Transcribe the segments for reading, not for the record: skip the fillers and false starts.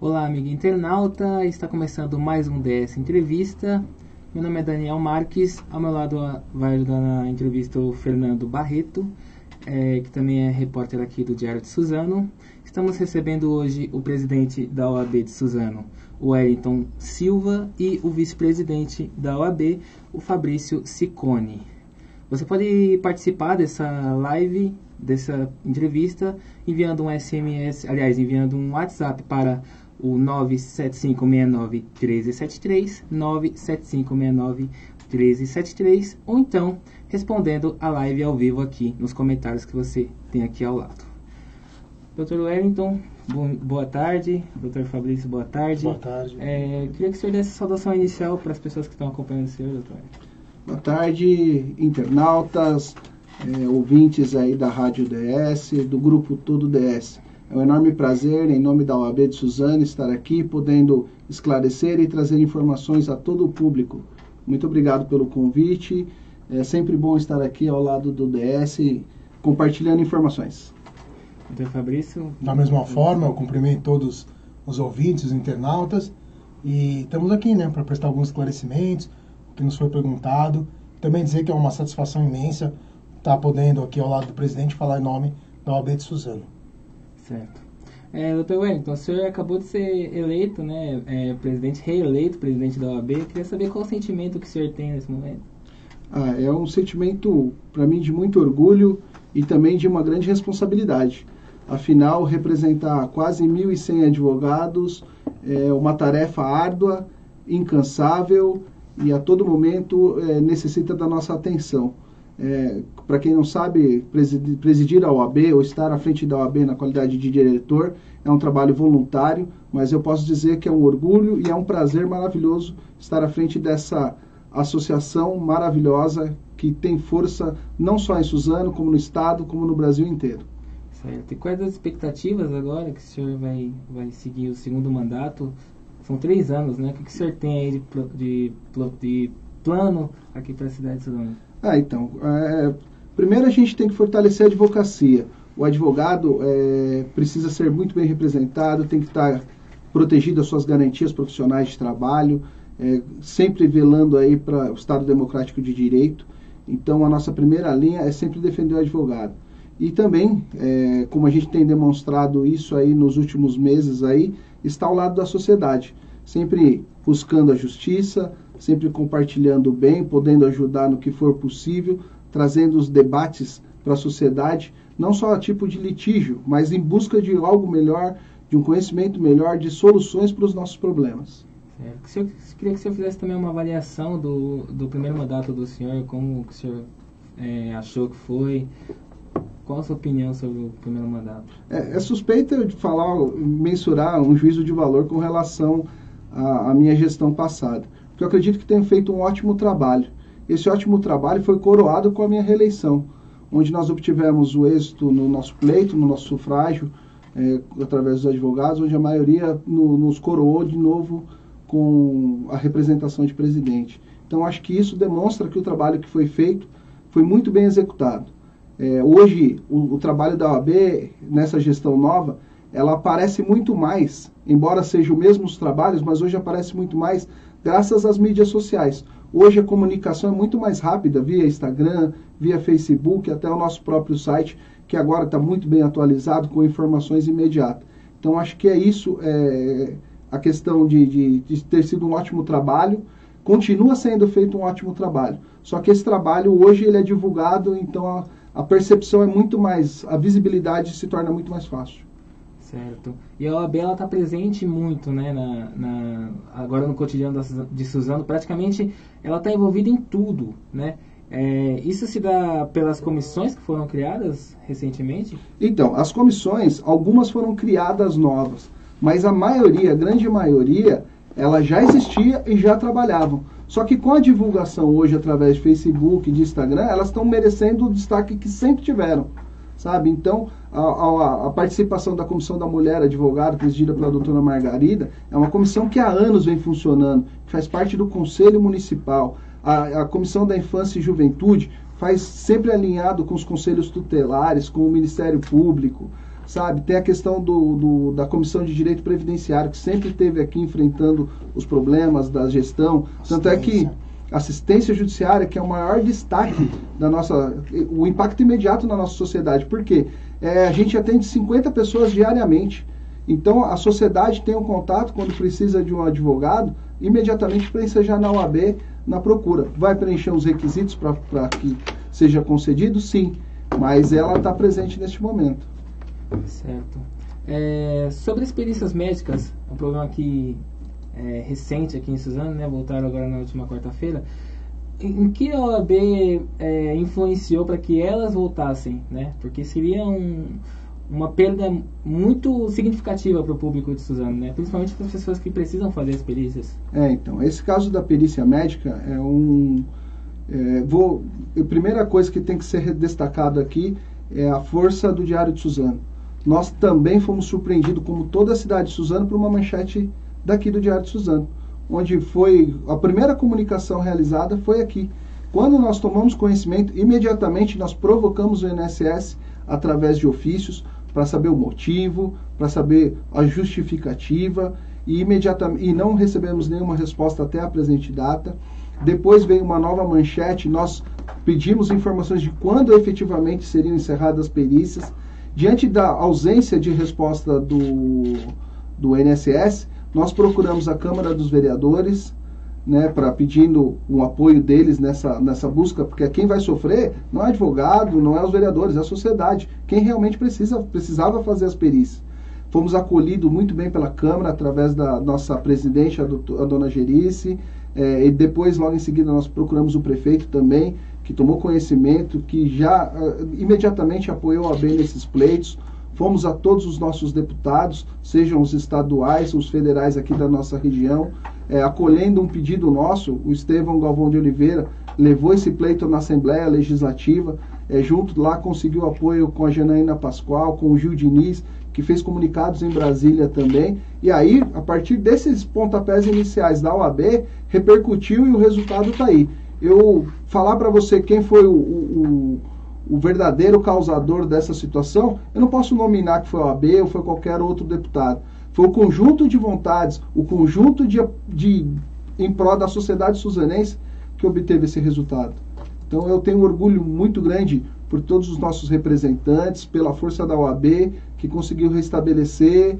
Olá, amigo internauta, está começando mais um DS Entrevista. Meu nome é Daniel Marques, ao meu lado vai ajudar na entrevista o Fernando Barreto, que também é repórter aqui do Diário de Suzano. Estamos recebendo hoje o presidente da OAB de Suzano, o Wellington Silva, e o vice-presidente da OAB, o Fabrício Ciccone. Você pode participar dessa live, dessa entrevista, enviando um SMS, enviando um WhatsApp para o 975691373, 975691373, ou então respondendo a live ao vivo aqui nos comentários que você tem aqui ao lado. Dr. Wellington, boa tarde. Dr. Fabrício, boa tarde. Boa tarde. Queria que o senhor desse a saudação inicial para as pessoas que estão acompanhando o senhor, doutor. Boa tarde, internautas, ouvintes aí da Rádio DS, do grupo Todo DS. É um enorme prazer, em nome da OAB de Suzano, estar aqui, podendo esclarecer e trazer informações a todo o público. Muito obrigado pelo convite. É sempre bom estar aqui ao lado do DS, compartilhando informações. Doutor Fabrício? Da mesma forma, eu cumprimento todos os ouvintes, os internautas, e estamos aqui, para prestar alguns esclarecimentos, o que nos foi perguntado. Também dizer que é uma satisfação imensa estar podendo aqui ao lado do presidente falar em nome da OAB de Suzano. Certo. Dr. Wellington, o senhor acabou de ser eleito, reeleito presidente da OAB. Eu queria saber qual o sentimento que o senhor tem nesse momento. É um sentimento, para mim, de muito orgulho e também de uma grande responsabilidade. Afinal, representar quase 1.100 advogados é uma tarefa árdua, incansável e a todo momento necessita da nossa atenção. Para quem não sabe, presidir a OAB ou estar à frente da OAB na qualidade de diretor é um trabalho voluntário, mas eu posso dizer que é um orgulho e é um prazer maravilhoso estar à frente dessa associação maravilhosa que tem força não só em Suzano, como no estado, como no Brasil inteiro. Certo. E quais as expectativas agora que o senhor vai seguir o segundo mandato? São 3 anos, né? O que o senhor tem aí de plano aqui para a cidade de Suzano? Primeiro a gente tem que fortalecer a advocacia. O advogado precisa ser muito bem representado, tem que estar protegido as suas garantias profissionais de trabalho, sempre velando aí para o Estado Democrático de Direito. Então a nossa primeira linha é sempre defender o advogado. E também, como a gente tem demonstrado isso aí nos últimos meses aí, está ao lado da sociedade, sempre buscando a justiça, sempre compartilhando o bem, podendo ajudar no que for possível, trazendo os debates para a sociedade, não só a tipo de litígio, mas em busca de algo melhor, de um conhecimento melhor, de soluções para os nossos problemas. Queria que o senhor fizesse também uma avaliação do primeiro mandato do senhor, como que o senhor achou que foi. Qual a sua opinião sobre o primeiro mandato? É suspeito de mensurar um juízo de valor com relação à minha gestão passada, porque eu acredito que tenho feito um ótimo trabalho. Esse ótimo trabalho foi coroado com a minha reeleição, onde nós obtivemos o êxito no nosso pleito, no nosso sufrágio, através dos advogados, onde a maioria nos coroou de novo com a representação de presidente. Então, acho que isso demonstra que o trabalho que foi feito foi muito bem executado. Hoje, o trabalho da OAB, nessa gestão nova, ela aparece muito mais, embora sejam os mesmos trabalhos, mas hoje aparece muito mais graças às mídias sociais. Hoje a comunicação é muito mais rápida, via Instagram, via Facebook, até o nosso próprio site, que agora está muito bem atualizado, com informações imediatas. Então, acho que é isso, a questão de ter sido um ótimo trabalho. Continua sendo feito um ótimo trabalho, só que esse trabalho hoje ele é divulgado, então a percepção é muito mais, a visibilidade se torna muito mais fácil. Certo. E a OAB está presente muito, agora no cotidiano de Suzano, praticamente ela está envolvida em tudo, né? Isso se dá pelas comissões que foram criadas recentemente? Então, as comissões, algumas foram criadas novas, mas a maioria, a grande maioria, ela já existia e já trabalhavam. Só que com a divulgação hoje através de Facebook, de Instagram, elas estão merecendo o destaque que sempre tiveram, sabe? Então, a participação da Comissão da Mulher Advogada, presidida pela doutora Margarida, é uma comissão que há anos vem funcionando, faz parte do Conselho Municipal. A Comissão da Infância e Juventude faz sempre alinhado com os conselhos tutelares, com o Ministério Público. sabe? Tem a questão da Comissão de Direito Previdenciário, que sempre esteve aqui enfrentando os problemas da gestão. Tanto é que assistência judiciária, que é o maior destaque da nossa... o impacto imediato na nossa sociedade. Por quê? A gente atende 50 pessoas diariamente. Então, a sociedade tem um contato quando precisa de um advogado, imediatamente para ensejar na OAB, na procura. Vai preencher os requisitos para que seja concedido? Sim, mas ela está presente neste momento. Certo. Sobre as perícias médicas, um problema que recente aqui em Suzano, né, voltaram agora na última quarta-feira, em que a OAB influenciou para que elas voltassem, né? Porque seria uma perda muito significativa para o público de Suzano, né? Principalmente para as pessoas que precisam fazer as perícias. Então, esse caso da perícia médica a primeira coisa que tem que ser destacado aqui é a força do Diário de Suzano. Nós também fomos surpreendidos, como toda a cidade de Suzano, por uma manchete daqui do Diário de Suzano, onde foi a primeira comunicação realizada foi aqui. Quando nós tomamos conhecimento, imediatamente nós provocamos o INSS através de ofícios para saber o motivo, para saber a justificativa, e não recebemos nenhuma resposta até a presente data. Depois veio uma nova manchete, nós pedimos informações de quando efetivamente seriam encerradas as perícias. Diante da ausência de resposta do INSS, nós procuramos a Câmara dos Vereadores, né, pedindo um apoio deles nessa busca, porque quem vai sofrer não é advogado, não é os vereadores, é a sociedade, quem realmente precisava fazer as perícias. Fomos acolhidos muito bem pela Câmara, através da nossa presidente, a dona Gerice, e depois, logo em seguida, nós procuramos o prefeito também, que tomou conhecimento, que já imediatamente apoiou a OAB nesses pleitos. Fomos a todos os nossos deputados, sejam os estaduais, os federais aqui da nossa região, acolhendo um pedido nosso. O Estevão Galvão de Oliveira levou esse pleito na Assembleia Legislativa, junto lá conseguiu apoio com a Janaína Pascoal, com o Gil Diniz, que fez comunicados em Brasília também. E aí, a partir desses pontapés iniciais da OAB, repercutiu e o resultado está aí. Eu falar para você quem foi o verdadeiro causador dessa situação, eu não posso nominar que foi a OAB ou foi qualquer outro deputado. Foi o conjunto de vontades, o conjunto em prol da sociedade suzanense que obteve esse resultado. Então eu tenho um orgulho muito grande por todos os nossos representantes, pela força da OAB, que conseguiu restabelecer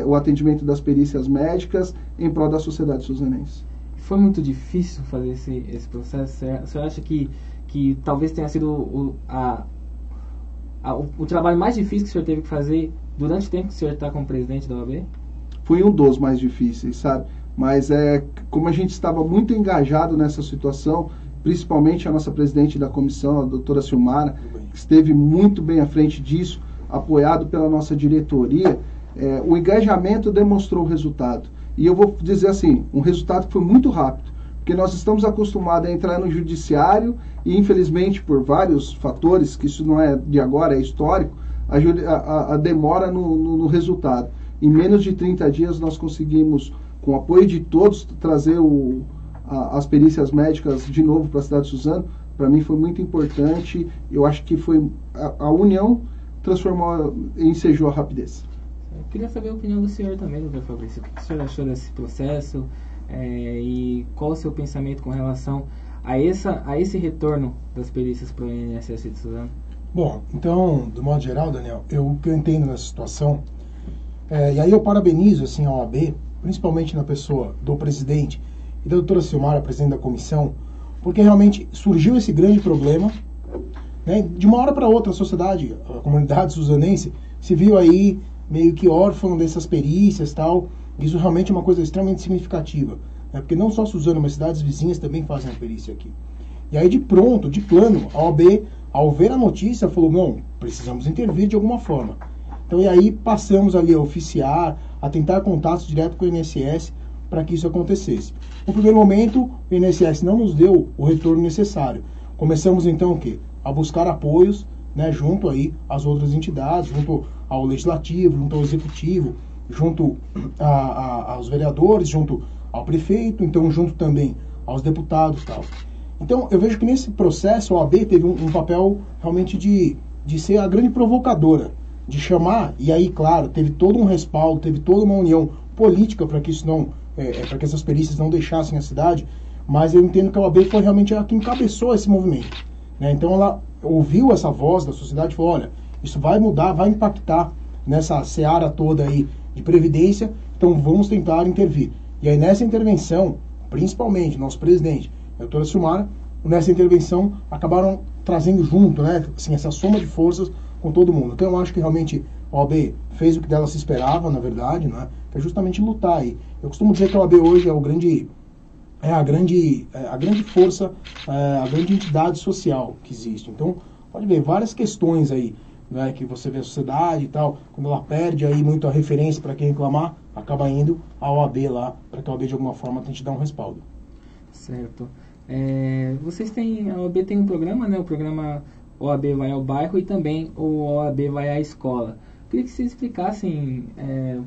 o atendimento das perícias médicas em prol da sociedade suzanense. Foi muito difícil fazer esse processo? Você acha que talvez tenha sido o trabalho mais difícil que o senhor teve que fazer durante o tempo que o senhor está como presidente da OAB? Foi um dos mais difíceis, sabe? Mas como a gente estava muito engajado nessa situação, principalmente a nossa presidente da comissão, a doutora Silmara, que esteve muito bem à frente disso, apoiado pela nossa diretoria, o engajamento demonstrou o resultado. E eu vou dizer assim, um resultado que foi muito rápido, porque nós estamos acostumados a entrar no judiciário e, infelizmente, por vários fatores, que isso não é de agora, é histórico, a demora no resultado. Em menos de 30 dias nós conseguimos, com o apoio de todos, trazer as perícias médicas de novo para a cidade de Suzano. Para mim foi muito importante. Eu acho que foi a união transformou e ensejou a rapidez. Eu queria saber a opinião do senhor também, doutor Fabrício. O que o senhor achou desse processo e qual o seu pensamento com relação a esse retorno das perícias para o INSS de Suzano? Bom, então, do modo geral, Daniel, o que eu entendo nessa situação, e aí eu parabenizo assim, a OAB, principalmente na pessoa do presidente e da doutora Silmara, presidente da comissão, porque realmente surgiu esse grande problema, né? De uma hora para outra a sociedade, a comunidade suzanense se viu aí meio que órfão dessas perícias e tal. Isso realmente é uma coisa extremamente significativa, né? Porque não só Suzano, mas cidades vizinhas também fazem a perícia aqui. E aí de plano, a OAB, ao ver a notícia, falou, não, precisamos intervir de alguma forma. Então, e aí passamos ali a oficiar, a tentar contatos direto com o INSS para que isso acontecesse. No primeiro momento, o INSS não nos deu o retorno necessário. Começamos então o quê? A buscar apoios, né, junto aí às outras entidades, junto ao Legislativo, junto ao Executivo, junto aos vereadores, junto ao prefeito, então junto também aos deputados e tal. Então, eu vejo que nesse processo a OAB teve um papel realmente de ser a grande provocadora, de chamar, e aí, claro, teve todo um respaldo, teve toda uma união política para que isso não, para que essas perícias não deixassem a cidade, mas eu entendo que a OAB foi realmente a que encabeçou esse movimento, né? Então ela ouviu essa voz da sociedade e falou, olha, isso vai mudar, vai impactar nessa seara toda aí de previdência, então vamos tentar intervir. E aí nessa intervenção, principalmente nosso presidente, a doutora Silmara, nessa intervenção acabaram trazendo junto, né, assim, essa soma de forças com todo mundo. Então eu acho que realmente a OAB fez o que dela se esperava, na verdade, né, que é justamente lutar aí. Eu costumo dizer que a OAB hoje é a grande força, a grande entidade social que existe. Então, pode ver várias questões aí, né, que você vê a sociedade e tal, quando ela perde aí muito a referência para quem reclamar, acaba indo a OAB lá, para que a OAB de alguma forma tente dar um respaldo. Certo. A OAB tem um programa, né, o programa OAB vai ao bairro e também o OAB vai à escola. Queria que vocês explicassem,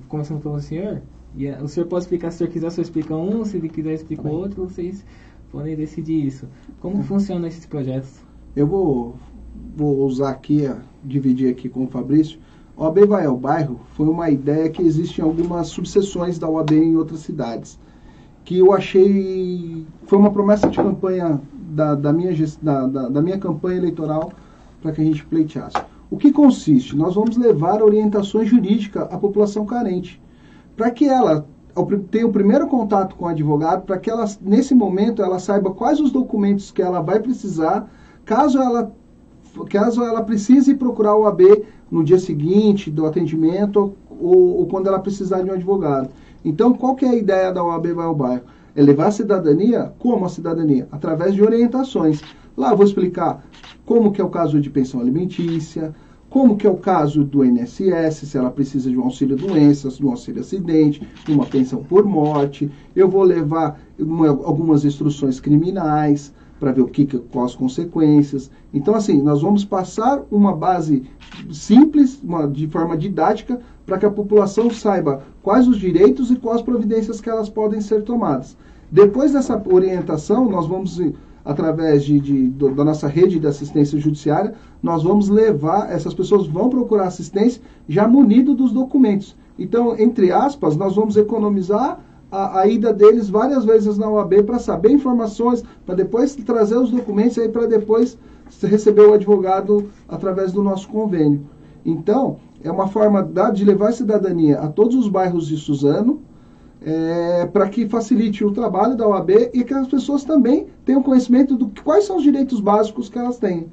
começando pelo senhor, e o senhor pode explicar, se o senhor quiser, o senhor explica um, se ele quiser explica o outro, vocês podem decidir isso. Como funcionam esses projetos? Eu vou usar aqui, dividir aqui com o Fabrício. A OAB vai ao bairro foi uma ideia que existe em algumas subseções da OAB em outras cidades, que eu achei, foi uma promessa de campanha da minha campanha eleitoral para que a gente pleiteasse. O que consiste? Nós vamos levar orientações jurídicas à população carente, para que ela tenha o primeiro contato com o advogado, para que ela, nesse momento, ela saiba quais os documentos que ela vai precisar, caso ela precise procurar o OAB no dia seguinte do atendimento ou quando ela precisar de um advogado. Então, qual que é a ideia da OAB vai ao bairro? É levar a cidadania, como a cidadania? Através de orientações. Lá eu vou explicar como que é o caso de pensão alimentícia, como que é o caso do INSS, se ela precisa de um auxílio doenças, de um auxílio acidente, de uma pensão por morte. Eu vou levar algumas instruções criminais para ver quais as consequências. Então, assim, nós vamos passar uma base simples, de forma didática, para que a população saiba quais os direitos e quais as providências que elas podem ser tomadas. Depois dessa orientação, nós vamos, através da nossa rede de assistência judiciária, nós vamos levar, essas pessoas vão procurar assistência já munido dos documentos. Então, entre aspas, nós vamos economizar a ida deles várias vezes na OAB para saber informações, para depois trazer os documentos aí para depois receber o advogado através do nosso convênio. Então, é uma forma de levar a cidadania a todos os bairros de Suzano, para que facilite o trabalho da OAB e que as pessoas também tenham conhecimento de quais são os direitos básicos que elas têm.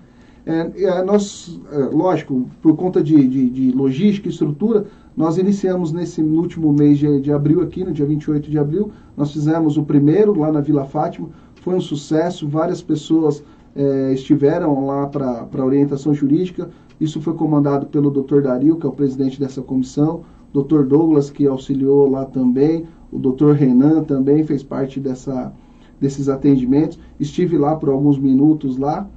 Lógico, por conta de logística e estrutura, nós iniciamos no último mês de abril aqui, no dia 28 de abril, nós fizemos o primeiro lá na Vila Fátima, foi um sucesso, várias pessoas estiveram lá para orientação jurídica. Isso foi comandado pelo Dr. Dario, que é o presidente dessa comissão, Dr. Douglas, que auxiliou lá também, o Dr. Renan também fez parte desses atendimentos. Estive lá por alguns minutos lá,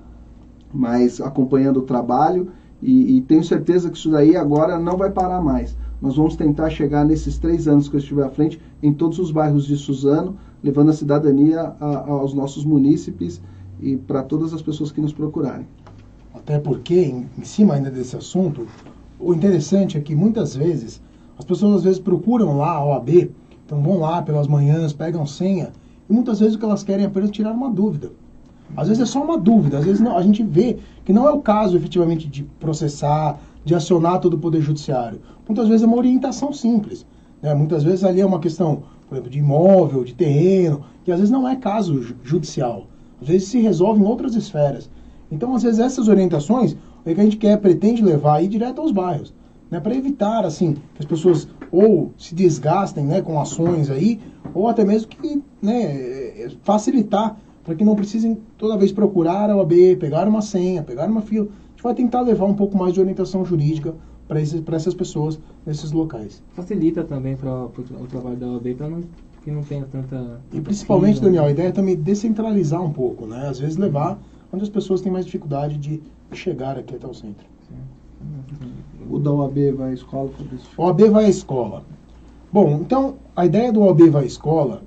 mas acompanhando o trabalho, e tenho certeza que isso daí agora não vai parar mais. Nós vamos tentar chegar nesses 3 anos que eu estiver à frente em todos os bairros de Suzano, levando a cidadania aos nossos munícipes e para todas as pessoas que nos procurarem. Até porque, em cima ainda desse assunto, o interessante é que muitas vezes as pessoas às vezes procuram lá a OAB, então vão lá pelas manhãs, pegam senha, e muitas vezes o que elas querem é apenas tirar uma dúvida. Às vezes é só uma dúvida, às vezes não, a gente vê que não é o caso efetivamente de processar, de acionar todo o Poder Judiciário. Muitas vezes é uma orientação simples, né? Muitas vezes ali é uma questão, por exemplo, de imóvel, de terreno, que às vezes não é caso judicial. Às vezes se resolve em outras esferas. Então, às vezes, essas orientações é que a gente pretende levar aí direto aos bairros, né? Para evitar, assim, que as pessoas ou se desgastem, né, com ações aí, ou até mesmo que, né, facilitar para que não precisem toda vez procurar a OAB, pegar uma senha, pegar uma fila. A gente vai tentar levar um pouco mais de orientação jurídica para essas pessoas nesses locais. Facilita também para o trabalho da OAB, para que não tenha tanta... E principalmente, fila, Daniel, a ideia é também descentralizar um pouco, né? Às vezes levar onde as pessoas têm mais dificuldade de chegar aqui até o centro. O da OAB vai à escola, Fabrício? OAB vai à escola. Bom, então, a ideia do OAB vai à escola,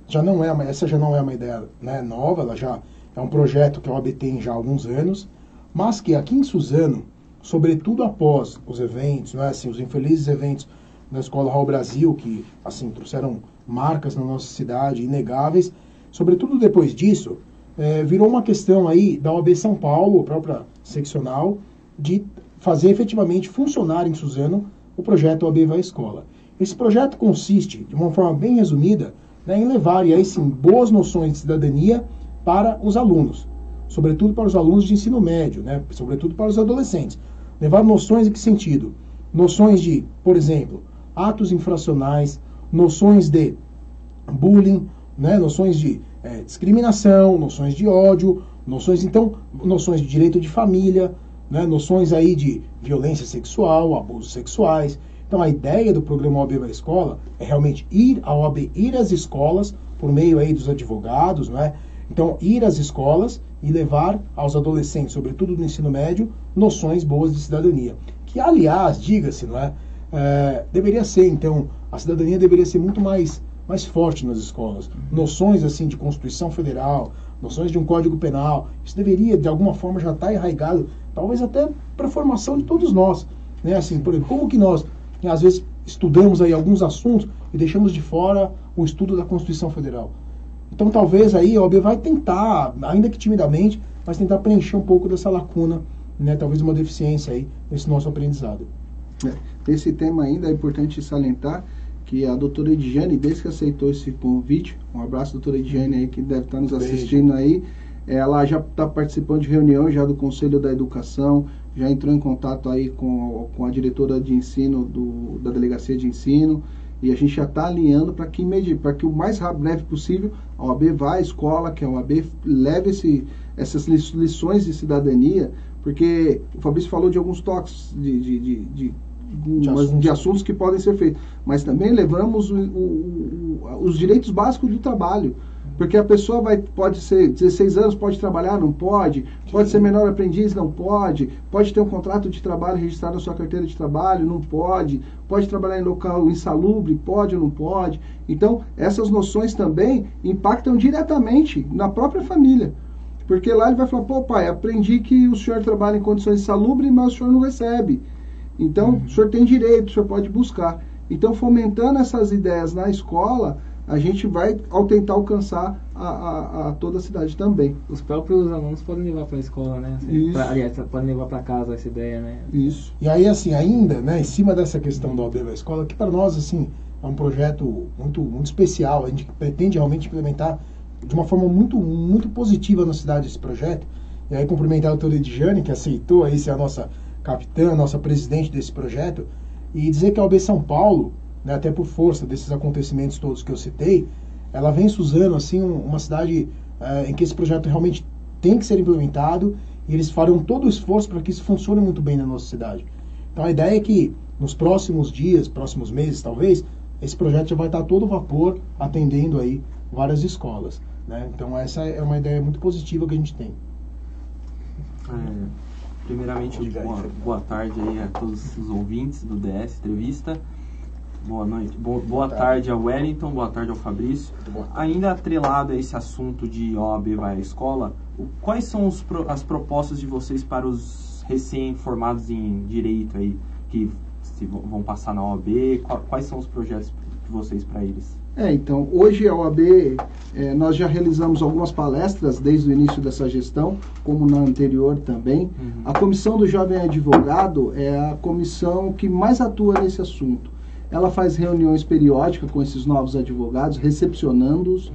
essa já não é uma ideia, né, nova, ela já é um projeto que a OAB tem já há alguns anos, mas que aqui em Suzano sobretudo após os eventos, né, assim, os infelizes eventos da Escola Raul Brasil, que assim, trouxeram marcas na nossa cidade inegáveis, sobretudo depois disso, virou uma questão aí da OAB São Paulo, a própria seccional, de fazer efetivamente funcionar em Suzano o projeto OAB Vai à Escola. Esse projeto consiste, de uma forma bem resumida, né, em levar, e aí sim, boas noções de cidadania para os alunos, sobretudo para os alunos de ensino médio, né, sobretudo para os adolescentes. Levar noções em que sentido? Noções de, por exemplo, atos infracionais, noções de bullying, né, noções de discriminação, noções de ódio, noções de direito de família, né, noções aí de violência sexual, abusos sexuais. Então a ideia do programa OAB Vai à Escola é realmente a OAB ir às escolas, por meio aí dos advogados, não é? Então ir às escolas e levar aos adolescentes, sobretudo do ensino médio, noções boas de cidadania. Que, aliás, diga-se, não é? Deveria ser, então, a cidadania deveria ser muito mais forte nas escolas. Noções, assim, de Constituição Federal, noções de um Código Penal, isso deveria, de alguma forma, já estar enraizado, talvez até para a formação de todos nós, né? Assim, por exemplo, como que nós, às vezes, estudamos aí alguns assuntos e deixamos de fora o estudo da Constituição Federal. Então, talvez aí a OAB vai tentar, ainda que timidamente, mas tentar preencher um pouco dessa lacuna, né? Talvez uma deficiência aí nesse nosso aprendizado. Nesse tema ainda é importante salientar que a doutora Edjane, desde que aceitou esse convite, um abraço, doutora Edjane, aí, que deve estar nos assistindo aí, ela já está participando de reunião já do Conselho da Educação, já entrou em contato aí com a diretora de ensino da Delegacia de Ensino, e a gente já está alinhando para que o mais breve possível a OAB vá à escola, que a OAB leve essas lições de cidadania, porque o Fabrício falou de alguns toques de assuntos que podem ser feitos, mas também levamos os direitos básicos do trabalho, porque a pessoa pode ser 16 anos, pode trabalhar, não pode, pode ser menor aprendiz, não pode ter um contrato de trabalho registrado na sua carteira de trabalho, não pode trabalhar em local insalubre, pode ou não pode. Então, essas noções também impactam diretamente na própria família, porque lá ele vai falar, pô pai, aprendi que o senhor trabalha em condições insalubres, mas o senhor não recebe. Então, o senhor tem direito, o senhor pode buscar. Então, fomentando essas ideias na escola, a gente vai tentar alcançar a toda a cidade também. Os próprios alunos podem levar para a escola, né? Assim, aliás, podem levar para casa essa ideia, né? Isso. E aí, assim, ainda, né, em cima dessa questão da OAB Vai à Escola, que para nós, assim, é um projeto muito, muito especial. A gente pretende realmente implementar de uma forma muito, muito positiva na cidade esse projeto. E aí, cumprimentar a doutora Edjane, que aceitou aí ser a nossa capitã, a nossa presidente desse projeto, e dizer que a OAB São Paulo, né, até por força desses acontecimentos todos que eu citei, ela vem Suzano, assim, uma cidade em que esse projeto realmente tem que ser implementado, e eles farão todo o esforço para que isso funcione muito bem na nossa cidade. Então a ideia é que nos próximos dias, próximos meses talvez, esse projeto já vai estar a todo vapor atendendo aí várias escolas, né? Então essa é uma ideia muito positiva que a gente tem. Primeiramente, boa tarde aí a todos os ouvintes do DS Entrevista. Boa noite. Boa tarde ao Wellington, boa tarde ao Fabrício. Ainda atrelado a esse assunto de OAB Vai à Escola, quais são as propostas de vocês para os recém-formados em Direito aí, que vão passar na OAB? Quais são os projetos de vocês para eles? Então, hoje a OAB, nós já realizamos algumas palestras desde o início dessa gestão, como na anterior também. A Comissão do Jovem Advogado é a comissão que mais atua nesse assunto. Ela faz reuniões periódicas com esses novos advogados, recepcionando-os,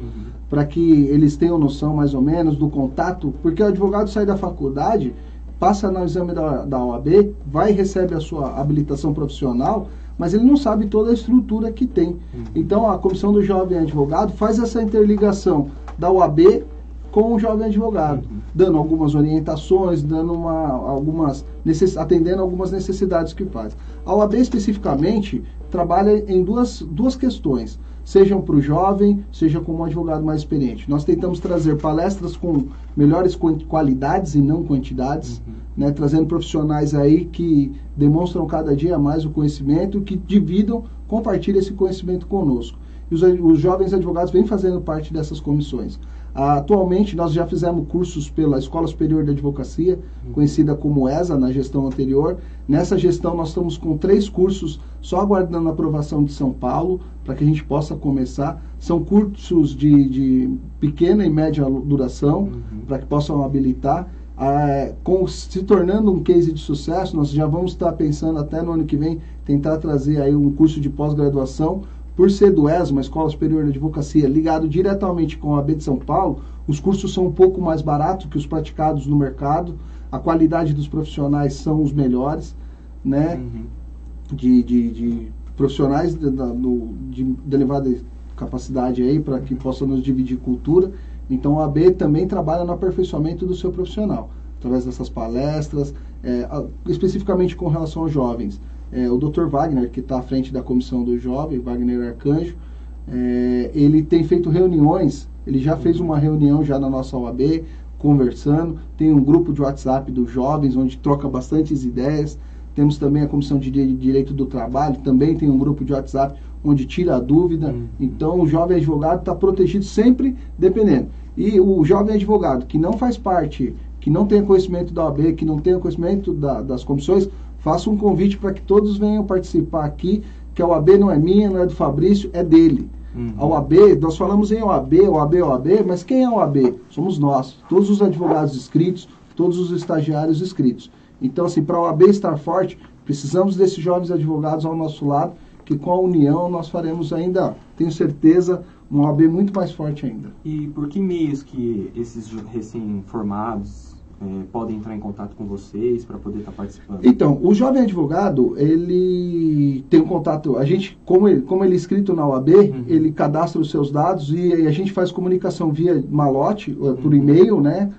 para que eles tenham noção mais ou menos do contato, porque o advogado sai da faculdade, passa no exame da OAB, vai e recebe a sua habilitação profissional, mas ele não sabe toda a estrutura que tem. Então a Comissão do Jovem Advogado faz essa interligação da OAB com o jovem advogado, dando algumas orientações, atendendo algumas necessidades que faz. A OAB especificamente trabalha em duas questões, sejam para o jovem, seja como um advogado mais experiente. Nós tentamos trazer palestras com melhores qualidades e não quantidades, né, trazendo profissionais aí que demonstram cada dia mais o conhecimento, que compartilham esse conhecimento conosco. E os jovens advogados vêm fazendo parte dessas comissões. Atualmente, nós já fizemos cursos pela Escola Superior de Advocacia, conhecida como ESA, na gestão anterior. Nessa gestão, nós estamos com 3 cursos só aguardando a aprovação de São Paulo, para que a gente possa começar. São cursos de pequena e média duração, para que possam habilitar. Se tornando um case de sucesso, nós já vamos estar pensando até no ano que vem, tentar trazer aí um curso de pós-graduação. Por ser do ESMA, Escola Superior de Advocacia, ligado diretamente com a AB de São Paulo, os cursos são um pouco mais baratos que os praticados no mercado, a qualidade dos profissionais são os melhores, né? De profissionais de elevada capacidade aí, para que possam nos dividir cultura. Então a AB também trabalha no aperfeiçoamento do seu profissional, através dessas palestras, especificamente com relação aos jovens. O Dr. Wagner, que está à frente da comissão do jovem, Wagner Arcanjo, ele tem feito reuniões, ele já fez uma reunião já na nossa OAB, conversando, tem um grupo de WhatsApp dos jovens, onde troca bastantes ideias. Temos também a comissão de direito do trabalho, também tem um grupo de WhatsApp, onde tira a dúvida. Então o jovem advogado está protegido sempre, dependendo. E o jovem advogado que não faz parte, que não tem conhecimento da OAB, que não tem conhecimento das comissões, faço um convite para que todos venham participar aqui, que a OAB não é minha, não é do Fabrício, é dele. A OAB, nós falamos em OAB, mas quem é a OAB? Somos nós, todos os advogados inscritos, todos os estagiários inscritos. Então, assim, para a OAB estar forte, precisamos desses jovens advogados ao nosso lado, que com a união nós faremos ainda, tenho certeza, uma OAB muito mais forte ainda. E por que meios que esses recém-formados podem entrar em contato com vocês para poder estar participando? Então, o jovem advogado, ele tem um contato, a gente, como ele é inscrito na OAB, ele cadastra os seus dados e a gente faz comunicação via malote, por e-mail, né,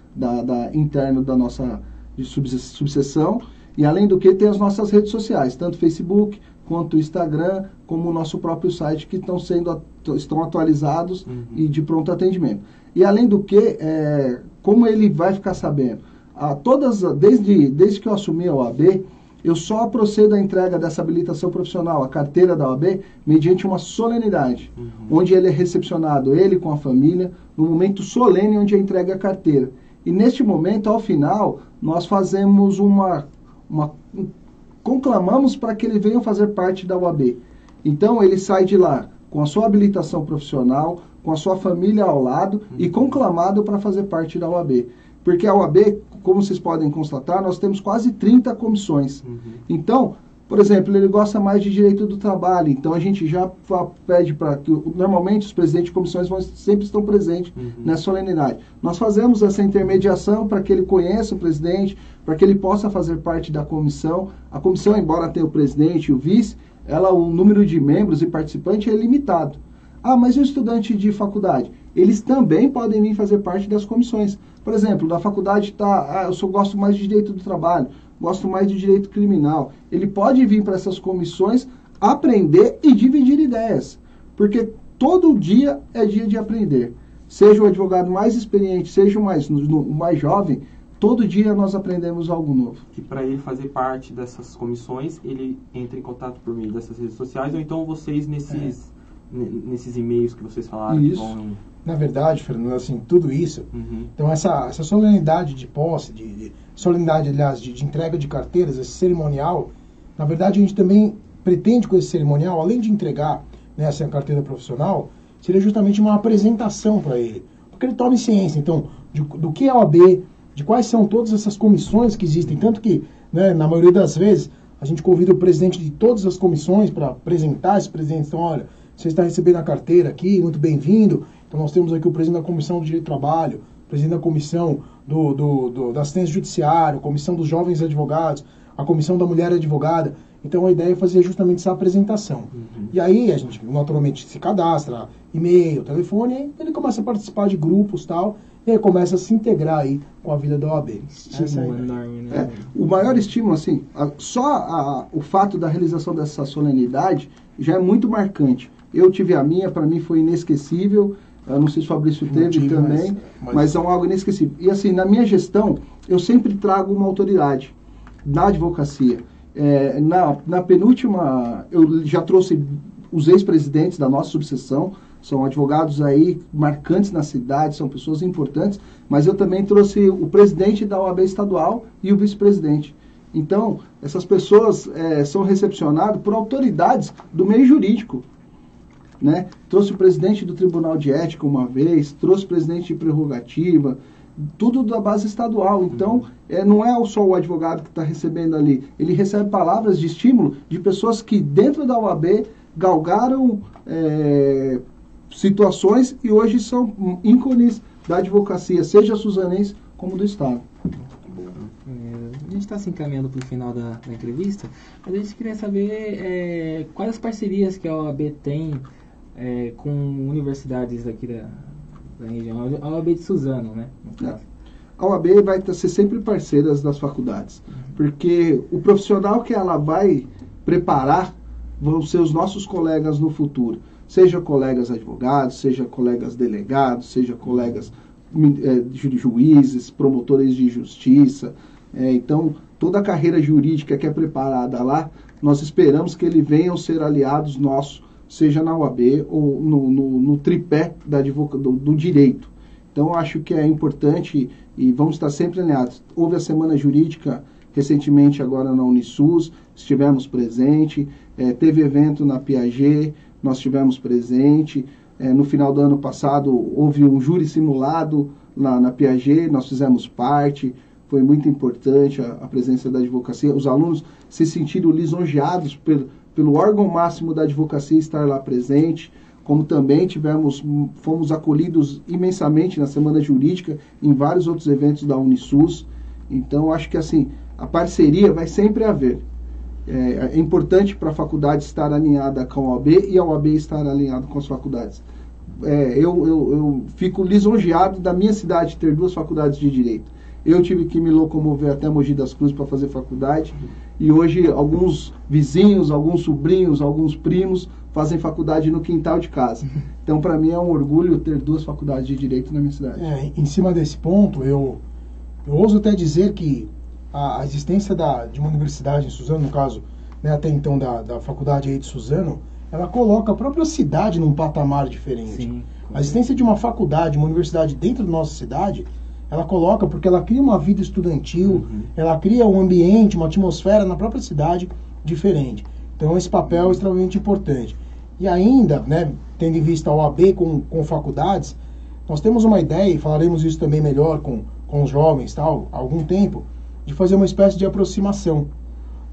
interno da nossa subseção, e além do que tem as nossas redes sociais, tanto Facebook quanto Instagram, como o nosso próprio site, que estão atualizados e de pronto atendimento. E além do que, como ele vai ficar sabendo? Desde que eu assumi a OAB, eu só procedo à entrega dessa habilitação profissional, a carteira da OAB, mediante uma solenidade, onde ele é recepcionado, ele com a família, no momento solene onde entrega a carteira. E neste momento, ao final, nós fazemos conclamamos para que ele venha fazer parte da OAB. Então, ele sai de lá com a sua habilitação profissional, com a sua família ao lado e conclamado para fazer parte da OAB. Porque a OAB, como vocês podem constatar, nós temos quase 30 comissões. Então, por exemplo, ele gosta mais de direito do trabalho, então a gente já pede para que, normalmente, os presidentes de comissões sempre estão presentes nessa solenidade. Nós fazemos essa intermediação para que ele conheça o presidente, para que ele possa fazer parte da comissão. A comissão, embora tenha o presidente e o vice, o número de membros e participantes é limitado. Mas e o estudante de faculdade? Eles também podem vir fazer parte das comissões. Por exemplo, da faculdade eu gosto mais de direito do trabalho, gosto mais de direito criminal. Ele pode vir para essas comissões, aprender e dividir ideias. Porque todo dia é dia de aprender. Seja o advogado mais experiente, seja o mais jovem, todo dia nós aprendemos algo novo. E para ele fazer parte dessas comissões, ele entra em contato por meio dessas redes sociais, ou então vocês nesses e-mails que vocês falaram. Isso. Na verdade, Fernando, assim, tudo isso, então essa solenidade de posse, solenidade, aliás, de entrega de carteiras, esse cerimonial, na verdade a gente também pretende com esse cerimonial, além de entregar, né, essa carteira profissional, seria justamente uma apresentação para ele, porque ele tome ciência, então, do que é a OAB, de quais são todas essas comissões que existem, tanto que, né, na maioria das vezes, a gente convida o presidente de todas as comissões para apresentar esse presidente. Então, olha, você está recebendo a carteira aqui, muito bem-vindo. Então, nós temos aqui o presidente da Comissão do Direito do Trabalho, o presidente da Comissão da Assistência Judiciária, a Comissão dos Jovens Advogados, a Comissão da Mulher Advogada. Então, a ideia é fazer justamente essa apresentação. E aí, a gente naturalmente se cadastra, e-mail, telefone, e ele começa a participar de grupos e tal, e aí começa a se integrar aí com a vida da OAB. Enorme, né? O maior estímulo, assim, o fato da realização dessa solenidade já é muito marcante. Eu tive a minha, para mim foi inesquecível. Eu não sei se o Fabrício teve também, mas é algo inesquecível. E assim, na minha gestão, eu sempre trago uma autoridade na advocacia. Na penúltima, eu já trouxe os ex-presidentes da nossa subseção, São advogados aí marcantes na cidade, são pessoas importantes, mas eu também trouxe o presidente da OAB estadual e o vice-presidente. Então, essas pessoas são recepcionadas por autoridades do meio jurídico, né? Trouxe o presidente do Tribunal de Ética uma vez, trouxe o presidente de prerrogativa, tudo da base estadual. Então, não é só o advogado que está recebendo ali, ele recebe palavras de estímulo de pessoas que dentro da OAB galgaram situações e hoje são ícones da advocacia, seja suzanense como do Estado. A gente está se encaminhando para o final da entrevista, mas a gente queria saber quais as parcerias que a OAB tem com universidades aqui da região, a OAB de Suzano, né? A OAB vai ser sempre parceira das faculdades, porque o profissional que ela vai preparar vão ser os nossos colegas no futuro, seja colegas advogados, seja colegas delegados, seja colegas juízes, promotores de justiça. Então, toda a carreira jurídica que é preparada lá, nós esperamos que eles venham ser aliados nossos, seja na OAB ou no tripé do direito. Então, eu acho que é importante e vamos estar sempre alinhados. Houve a Semana Jurídica recentemente agora na Unisus, estivemos presente, teve evento na Piaget, nós estivemos presente. No final do ano passado houve um júri simulado na Piaget, nós fizemos parte. Foi muito importante a presença da advocacia. Os alunos se sentiram lisonjeados pelo órgão máximo da advocacia estar lá presente, como também fomos acolhidos imensamente na Semana Jurídica, em vários outros eventos da Unisus. Então, acho que assim, a parceria vai sempre haver. É importante para a faculdade estar alinhada com a OAB e a OAB estar alinhada com as faculdades. Eu fico lisonjeado da minha cidade ter 2 faculdades de Direito. Eu tive que me locomover até Mogi das Cruzes para fazer faculdade, e hoje alguns vizinhos, alguns sobrinhos, alguns primos fazem faculdade no quintal de casa. Então, para mim é um orgulho ter 2 faculdades de Direito na minha cidade. Em cima desse ponto, eu ouso até dizer que a existência de uma universidade em Suzano, no caso, né, até então da faculdade aí de Suzano, ela coloca a própria cidade num patamar diferente. Sim, a existência de uma faculdade, uma universidade dentro da nossa cidade, ela coloca porque ela cria uma vida estudantil, ela cria um ambiente, uma atmosfera na própria cidade diferente. Então esse papel é extremamente importante. E ainda, né, tendo em vista a OAB com faculdades, nós temos uma ideia, e falaremos isso também melhor com os jovens há algum tempo, de fazer uma espécie de aproximação.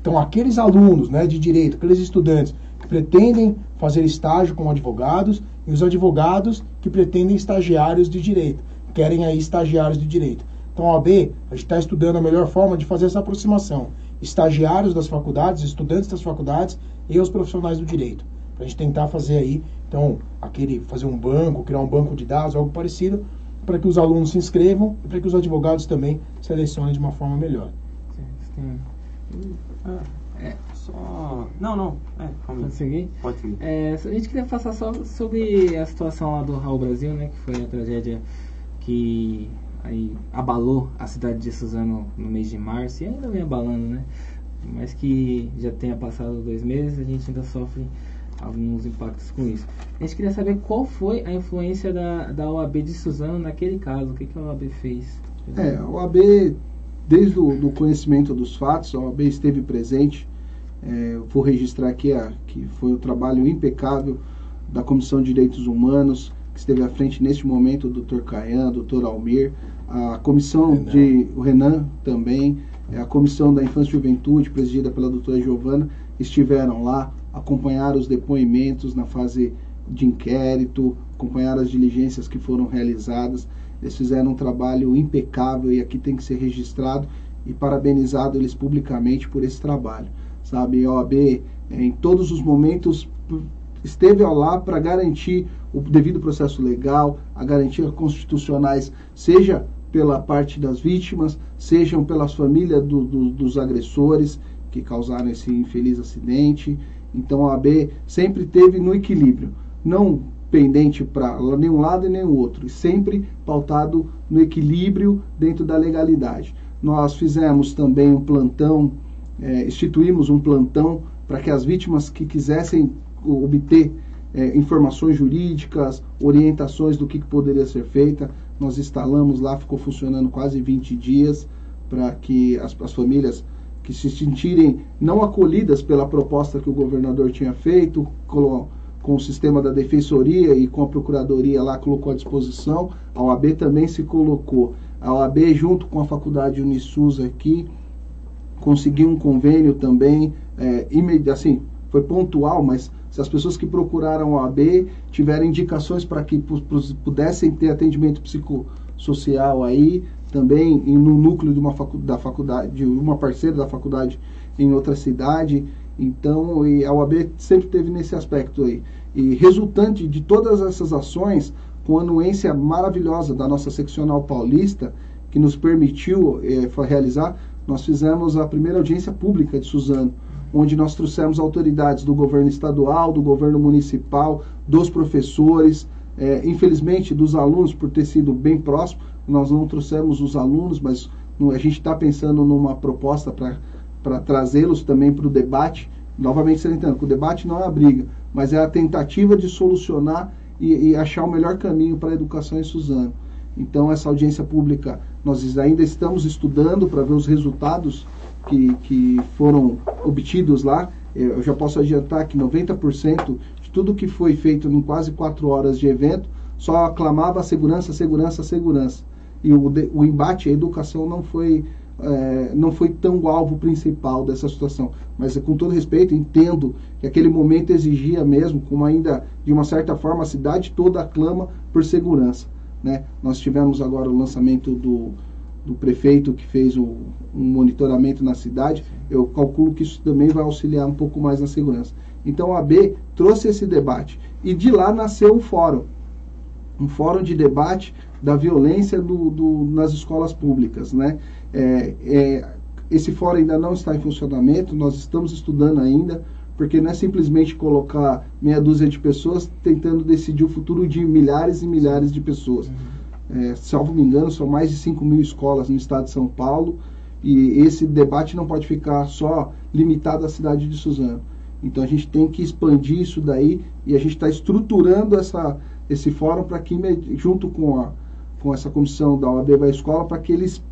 Então aqueles alunos, né, de direito, aqueles estudantes que pretendem fazer estágio com advogados e os advogados que pretendem estagiários de direito, querem aí estagiários de direito. Então a OAB, a gente está estudando a melhor forma de fazer essa aproximação. Estagiários das faculdades, estudantes das faculdades e os profissionais do direito. Para a gente tentar fazer aí, então, fazer um banco, criar um banco de dados, algo parecido, para que os alunos se inscrevam e para que os advogados também selecionem de uma forma melhor. Pode seguir? Pode seguir. A gente queria passar só sobre a situação lá do Raul Brasil, né, que foi a tragédia que aí abalou a cidade de Suzano no mês de março, e ainda vem abalando, né? Mas que já tenha passado 2 meses, a gente ainda sofre alguns impactos com isso. A gente queria saber qual foi a influência da OAB de Suzano naquele caso, o que a OAB fez? A OAB, desde o conhecimento dos fatos, a OAB esteve presente. Vou registrar aqui que foi um trabalho impecável da Comissão de Direitos Humanos, que esteve à frente neste momento o Dr. Caian, o Dr. Almir, a comissão o Renan também, a comissão da Infância e Juventude, presidida pela doutora Giovana, estiveram lá, acompanharam os depoimentos na fase de inquérito, acompanharam as diligências que foram realizadas. Eles fizeram um trabalho impecável e aqui tem que ser registrado e parabenizado eles publicamente por esse trabalho. Sabe, a OAB em todos os momentos esteve lá para garantir o devido processo legal, a garantias constitucionais, seja pela parte das vítimas, sejam pelas famílias dos agressores que causaram esse infeliz acidente. Então a OAB sempre esteve no equilíbrio, não pendente para nenhum lado e nem o outro, e sempre pautado no equilíbrio dentro da legalidade. Nós fizemos também um plantão, instituímos um plantão para que as vítimas que quisessem obter informações jurídicas, orientações do que poderia ser feita. Nós instalamos lá, ficou funcionando quase 20 dias, para que as famílias que se sentirem não acolhidas pela proposta que o governador tinha feito, com o sistema da defensoria e com a procuradoria lá colocou à disposição, a OAB também se colocou. A OAB, junto com a faculdade Unisus aqui, conseguiu um convênio também, assim, foi pontual, mas se as pessoas que procuraram a OAB tiverem indicações para que pudessem ter atendimento psicossocial aí, também no núcleo de da faculdade, de uma parceira da faculdade em outra cidade. Então, e a OAB sempre teve nesse aspecto aí. E resultante de todas essas ações, com a anuência maravilhosa da nossa seccional paulista, que nos permitiu realizar, nós fizemos a primeira audiência pública de Suzano, onde nós trouxemos autoridades do governo estadual, do governo municipal, dos professores, infelizmente dos alunos, por ter sido bem próximo. Nós não trouxemos os alunos, mas a gente está pensando numa proposta para trazê-los também para o debate. Novamente, você entende que o debate não é a briga, mas é a tentativa de solucionar e achar o melhor caminho para a educação em Suzano. Então, essa audiência pública, nós ainda estamos estudando para ver os resultados que foram obtidos lá. Eu já posso adiantar que 90% de tudo que foi feito em quase 4 horas de evento só aclamava segurança, segurança, segurança. E o embate, a educação não foi tão o alvo principal dessa situação. Mas, com todo respeito, entendo que aquele momento exigia mesmo, como ainda, de uma certa forma, a cidade toda aclama por segurança, né? Nós tivemos agora o lançamento do prefeito que fez um monitoramento na cidade. Eu calculo que isso também vai auxiliar um pouco mais na segurança. Então, a AB trouxe esse debate. E de lá nasceu um fórum de debate da violência nas escolas públicas, né? Esse fórum ainda não está em funcionamento, nós estamos estudando ainda, porque não é simplesmente colocar meia dúzia de pessoas tentando decidir o futuro de milhares e milhares de pessoas. Salvo me engano, são mais de 5.000 escolas no estado de São Paulo, e esse debate não pode ficar só limitado à cidade de Suzano. Então a gente tem que expandir isso daí, e a gente está estruturando esse fórum para que, junto com essa comissão da OAB Vai Escola, para que eles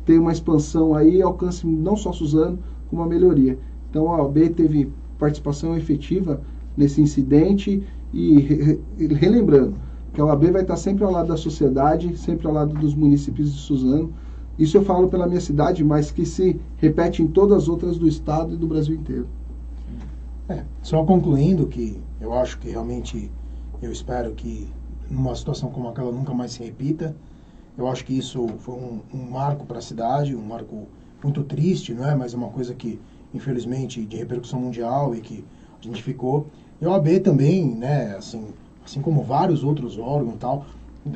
tenham uma expansão aí e alcancem não só Suzano, como uma melhoria. Então a OAB teve participação efetiva nesse incidente, e relembrando que a OAB vai estar sempre ao lado da sociedade, sempre ao lado dos municípios de Suzano. Isso eu falo pela minha cidade, mas que se repete em todas as outras do estado e do Brasil inteiro. Só concluindo que eu acho que realmente, eu espero que numa situação como aquela nunca mais se repita. Eu acho que isso foi um marco para a cidade, um marco muito triste, não é? Mas é uma coisa que, infelizmente, de repercussão mundial e que a gente ficou. E a OAB também, né, assim como vários outros órgãos e tal,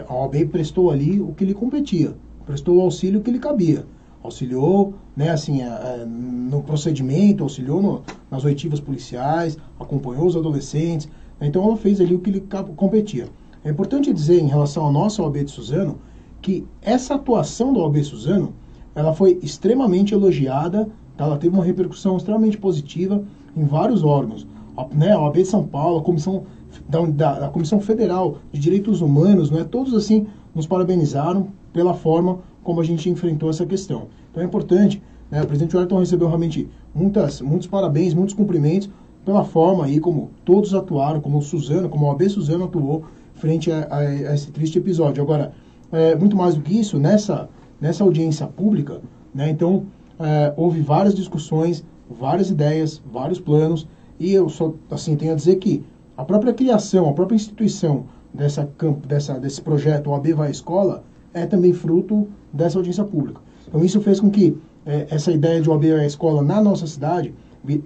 a OAB prestou ali o que lhe competia, prestou o auxílio que lhe cabia. Auxiliou, né, assim, no procedimento, auxiliou nas oitivas policiais, acompanhou os adolescentes. Então ela fez ali o que lhe competia. É importante dizer, em relação à nossa OAB de Suzano, que essa atuação da OAB Suzano, ela foi extremamente elogiada, tá? Ela teve uma repercussão extremamente positiva em vários órgãos. A OAB de São Paulo, a Comissão da Comissão Federal de Direitos Humanos, né? Todos assim nos parabenizaram pela forma como a gente enfrentou essa questão. Então é importante, né? O presidente Wellington recebeu realmente muitos parabéns, muitos cumprimentos pela forma aí como todos atuaram, como a OAB Suzano atuou frente a esse triste episódio. Agora, muito mais do que isso, nessa audiência pública, né? Então, houve várias discussões, várias ideias, vários planos, e eu só assim, tenho a dizer que a própria criação, a própria instituição desse projeto OAB Vai à Escola é também fruto dessa audiência pública. Então isso fez com que essa ideia de OAB Vai à Escola na nossa cidade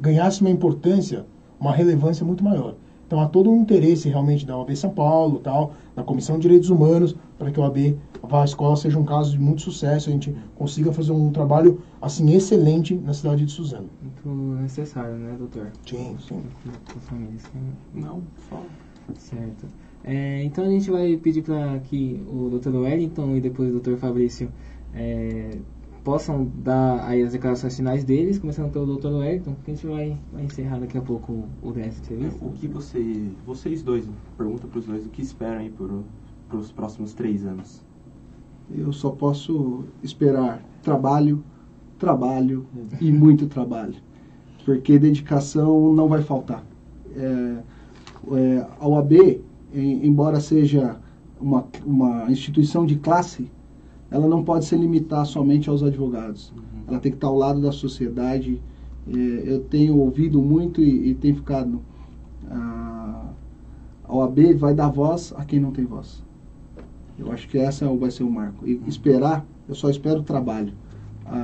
ganhasse uma importância, uma relevância muito maior. Então há todo um interesse realmente da OAB São Paulo, tal, da Comissão de Direitos Humanos, para que a OAB Vai à Escola seja um caso de muito sucesso, a gente consiga fazer um trabalho assim excelente na cidade de Suzano. Muito necessário, né, doutor? Sim. Não, só. Certo. Então a gente vai pedir para que o doutor Wellington e depois o doutor Fabrício possam dar aí as declarações finais deles, começando pelo Dr. Wellington, que a gente vai encerrar daqui a pouco o DS Entrevista. O que vocês dois, pergunta para os dois, o que esperam aí para os próximos 3 anos? Eu só posso esperar trabalho e muito trabalho, porque dedicação não vai faltar. A OAB, embora seja uma instituição de classe, ela não pode se limitar somente aos advogados. Ela tem que estar ao lado da sociedade. Eu tenho ouvido muito e tenho ficado... A OAB vai dar voz a quem não tem voz. Eu acho que essa vai ser o marco. E eu só espero o trabalho.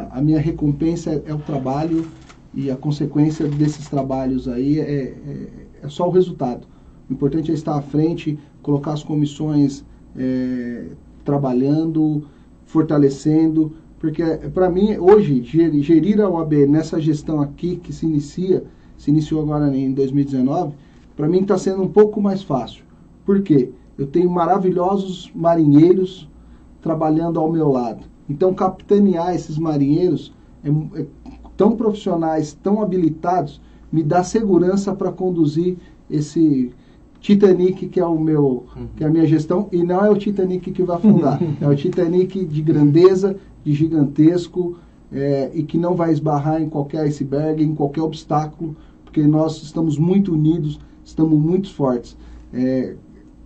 A minha recompensa é o trabalho, e a consequência desses trabalhos aí é só o resultado. O importante é estar à frente, colocar as comissões trabalhando, fortalecendo, porque para mim hoje gerir a OAB nessa gestão aqui que se iniciou agora em 2019, para mim está sendo um pouco mais fácil. Por quê? Eu tenho maravilhosos marinheiros trabalhando ao meu lado. Então capitanear esses marinheiros tão profissionais, tão habilitados, me dá segurança para conduzir esse Titanic que é a minha gestão, e não é o Titanic que vai afundar, é o Titanic de grandeza, de gigantesco, e que não vai esbarrar em qualquer iceberg, em qualquer obstáculo, porque nós estamos muito unidos, estamos muito fortes.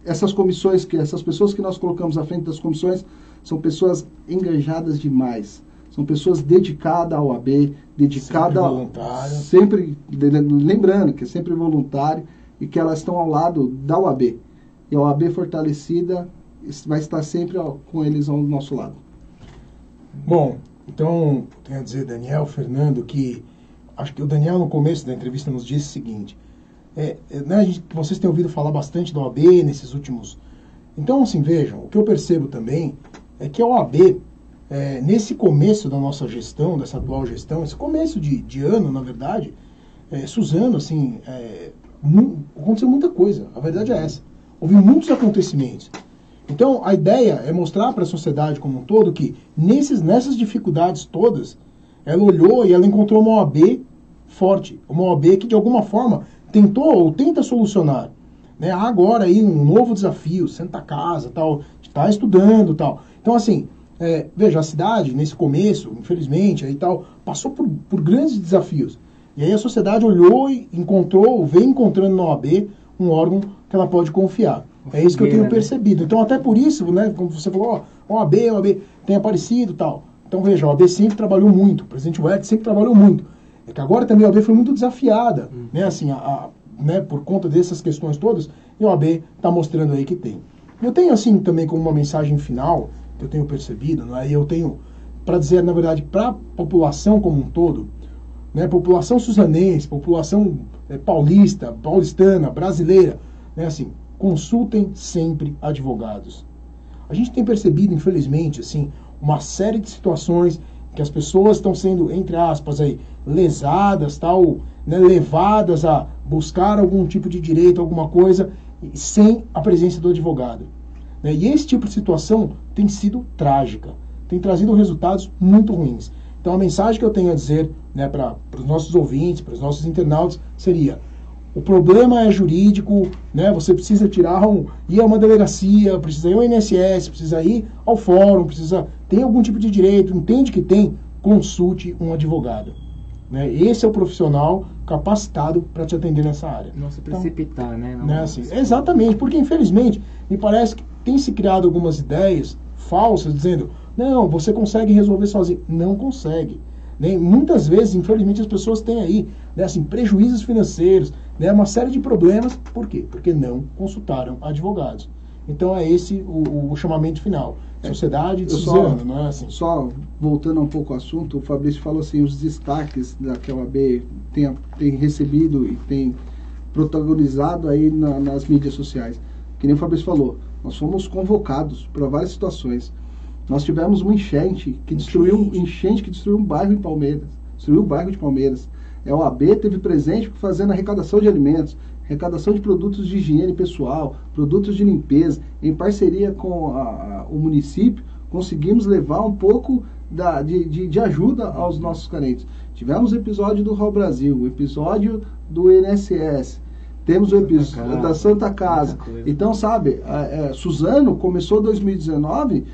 Essas pessoas que nós colocamos à frente das comissões são pessoas engajadas demais, são pessoas dedicadas à OAB, dedicadas sempre lembrando que é sempre voluntário, e que elas estão ao lado da OAB. E a OAB fortalecida vai estar sempre com eles ao nosso lado. Bom, então, tenho a dizer, Daniel, Fernando, que acho que o Daniel no começo da entrevista nos disse o seguinte, vocês têm ouvido falar bastante da OAB nesses últimos... Então, assim, vejam, o que eu percebo também é que a OAB, nesse começo da nossa gestão, dessa atual gestão, esse começo de ano, na verdade, Suzano, assim... aconteceu muita coisa, a verdade é essa. Houve muitos acontecimentos. Então, a ideia é mostrar para a sociedade como um todo que, nessas dificuldades todas, ela olhou e ela encontrou uma OAB forte, uma OAB que, de alguma forma, tentou ou tenta solucionar. Há agora aí um novo desafio, senta a casa, tal, está estudando, tal. Então, assim, veja, a cidade, nesse começo, infelizmente, aí, tal, passou por grandes desafios. E aí a sociedade olhou e vem encontrando na OAB um órgão que ela pode confiar. É isso que eu tenho percebido. Então, até por isso, como você falou, OAB tem aparecido e tal. Então, veja, a OAB sempre trabalhou muito, o presidente Wellington sempre trabalhou muito. É que agora também a OAB foi muito desafiada, assim, por conta dessas questões todas, e a OAB está mostrando aí que tem. Eu tenho, assim, também como uma mensagem final, que eu tenho percebido, e eu tenho para dizer, na verdade, para a população como um todo, população suzanense, população paulistana, brasileira, assim, consultem sempre advogados. A gente tem percebido, infelizmente, assim, uma série de situações que as pessoas estão sendo, entre aspas, aí, lesadas, tal, levadas a buscar algum tipo de direito, alguma coisa, sem a presença do advogado. E esse tipo de situação tem sido trágica, tem trazido resultados muito ruins. Então, a mensagem que eu tenho a dizer para os nossos ouvintes, para os nossos internautas, seria: o problema é jurídico, você precisa ir a uma delegacia, precisa ir ao INSS, precisa ir ao fórum, tem algum tipo de direito, entende que tem, consulte um advogado. Esse é o profissional capacitado para te atender nessa área. Não se precipitar, Assim, exatamente, porque infelizmente me parece que tem se criado algumas ideias falsas, dizendo, não, você consegue resolver sozinho. Não consegue. Muitas vezes, infelizmente, as pessoas têm aí assim, prejuízos financeiros, uma série de problemas. Por quê? Porque não consultaram advogados. Então é esse o chamamento final. Sociedade de Suzano, não é assim? Só voltando um pouco ao assunto, o Fabrício falou assim, os destaques que a OAB tem recebido e tem protagonizado aí nas mídias sociais. Que nem o Fabrício falou, nós fomos convocados para várias situações. Nós tivemos uma enchente que destruiu um bairro em Palmeiras. Destruiu o bairro de Palmeiras. A OAB teve presente fazendo arrecadação de alimentos, arrecadação de produtos de higiene pessoal, produtos de limpeza. Em parceria com o município, conseguimos levar um pouco de ajuda aos nossos carentes. Tivemos o episódio do Raul Brasil, o episódio do INSS, temos o episódio da Santa Casa. Então, sabe, Suzano começou 2019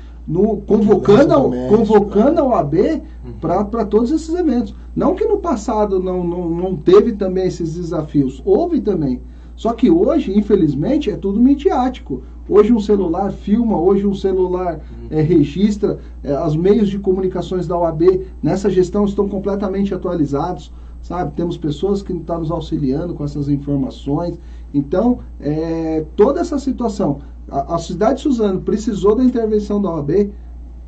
convocando a OAB para todos esses eventos. Não que no passado não teve também esses desafios, houve também. Só que hoje, infelizmente, é tudo midiático. Hoje um celular filma, hoje um celular registra, os meios de comunicações da OAB nessa gestão estão completamente atualizados, sabe? Temos pessoas que estão nos auxiliando com essas informações. Então, toda essa situação, a cidade de Suzano precisou da intervenção da OAB,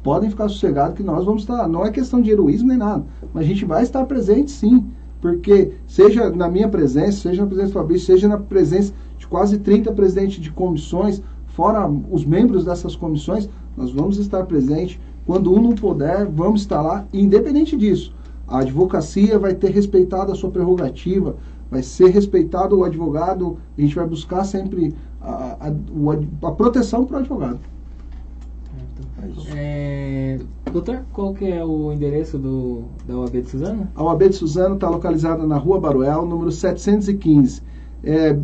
podem ficar sossegados que nós vamos estar, não é questão de heroísmo nem nada, mas a gente vai estar presente sim, porque seja na minha presença, seja na presença do Fabrício, seja na presença de quase 30 presidentes de comissões, fora os membros dessas comissões, nós vamos estar presentes. Quando um não puder, vamos estar lá. E independente disso, a advocacia vai ter respeitado a sua prerrogativa, vai ser respeitado o advogado, a gente vai buscar sempre a proteção para o advogado. Doutor, qual que é o endereço da OAB de Suzano? A OAB de Suzano está localizada na Rua Baruel, número 715.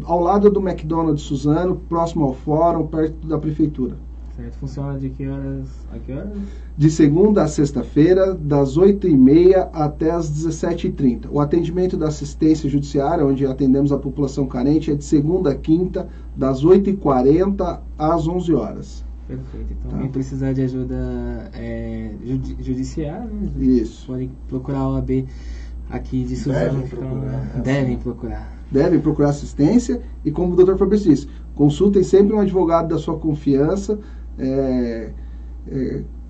Ao lado do McDonald's Suzano, próximo ao fórum, perto da prefeitura. Certo. Funciona de que horas a que horas? De segunda a sexta-feira, das 8h30 até as 17h30. O atendimento da assistência judiciária, onde atendemos a população carente, é de segunda a quinta, das 8h40 às 11 horas. Perfeito. Então, quem precisar de ajuda judiciária, né? Isso. Podem procurar a OAB aqui de Suzano. Devem procurar assistência e, como o doutor Fabrício disse, consultem sempre um advogado da sua confiança.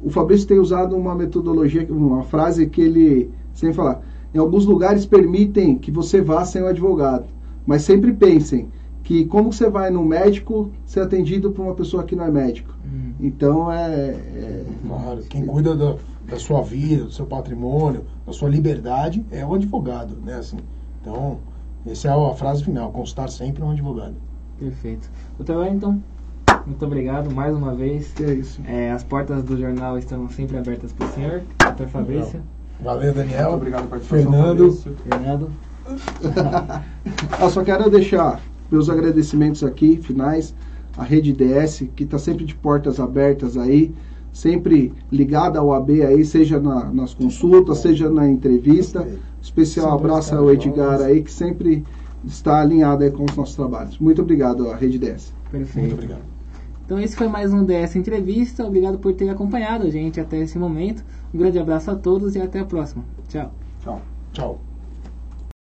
O Fabrício tem usado uma metodologia, uma frase que ele sempre fala: em alguns lugares permitem que você vá sem o advogado, mas sempre pensem que como você vai no médico ser atendido por uma pessoa que não é médico. Então Claro, quem cuida da sua vida, do seu patrimônio, da sua liberdade é o advogado, né? Assim, então, essa é a frase final: consultar sempre um advogado. Perfeito. Doutor Wellington, muito obrigado mais uma vez. Que é isso. As portas do jornal estão sempre abertas para o senhor. Doutor Fabrício. Valeu, Daniel. Muito obrigado por participar. Fernando. Eu só quero deixar meus agradecimentos aqui, finais, à Rede DS, que está sempre de portas abertas aí, sempre ligada ao AB aí, seja nas consultas, seja na entrevista. Especial abraço ao Edgar aí, que sempre está alinhado aí com os nossos trabalhos. Muito obrigado à Rede DS. Perfeito. Muito obrigado. Então esse foi mais um DS Entrevista. Obrigado por ter acompanhado a gente até esse momento. Um grande abraço a todos e até a próxima. Tchau. Tchau.